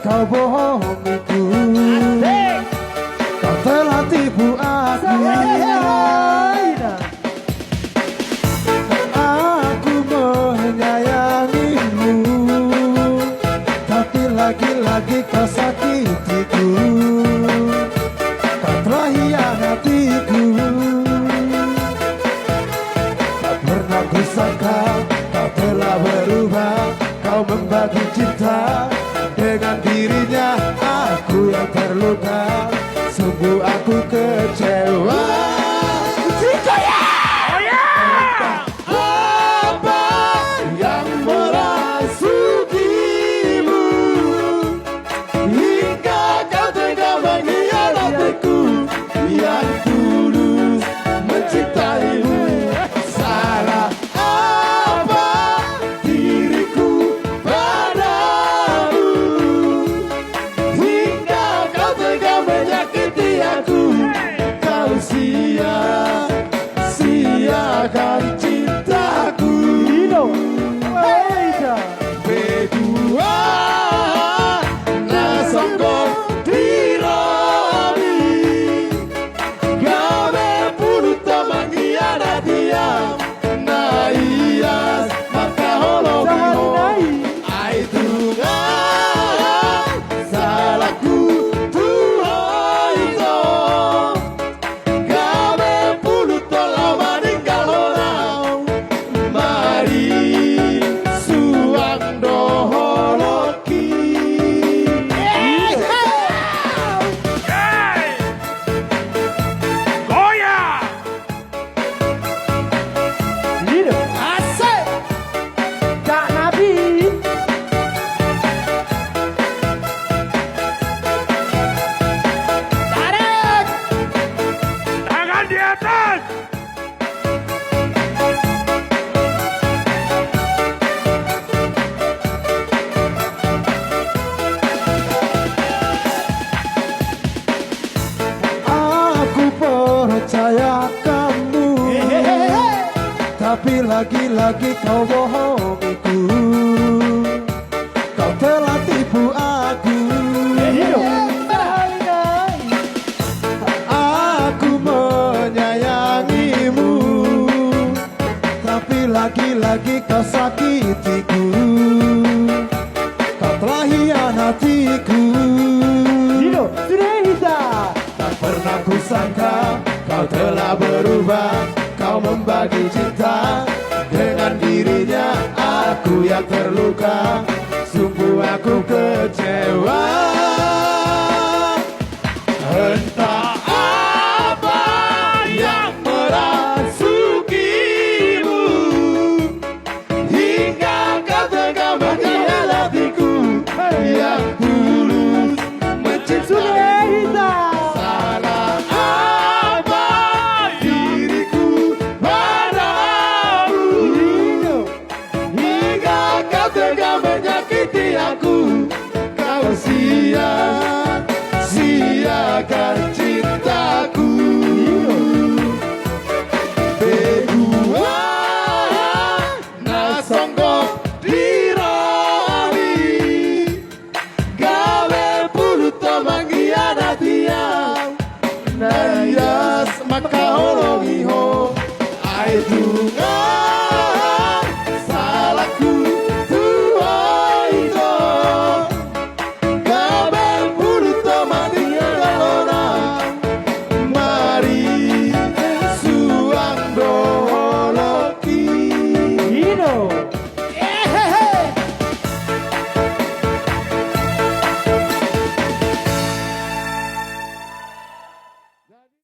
kau bohongiku. Kau telah tipu aku. Aku menyayangimu, tapi lagi-lagi kau sakitiku. Kau telah hianatiku. Tak pernah kusangka kau telah berubah. Kau membagi cinta dengan dirinya. Aku yang terluka, sungguh aku kecewa. Apa yang merasukimu hingga kau tega mengkhianatiku yang tulus mencintaimu? Salah apa diriku padamu hingga kau tega menyakiti aku? Kau sia-siakan cintaku. Berdua nasongkong dirami, gawe puluta mengkhianati yang naias maka holomiho. Ai Tuhan, salahku Tuhan itu, gawe puluta lawan tinggal orang. Mari suang doholoki. Goyang! Asik Kak Nabi. Tarik Tangan di atas! Aku percaya kamu, tapi lagi-lagi kau bohongiku. Kau telah tipu aku. Aku menyayangimu, tapi lagi-lagi kau sakitiku. Kau telah hianatiku. Tak pernah kusangka kau telah berubah. Kau membagi cinta dengan dirinya. Aku yang terluka, sungguh aku kecewa. Entah apa yang merasukimu hingga kau tega mengkhianatiku yang tulus mencintaimu. Salah apa diriku padamu hingga kau tega menyakiti aku? Kau sia-siakan cintaku. Berdua nasonggok dirami, gawe puluta mengkhianati yang naias maka holomiho. Ai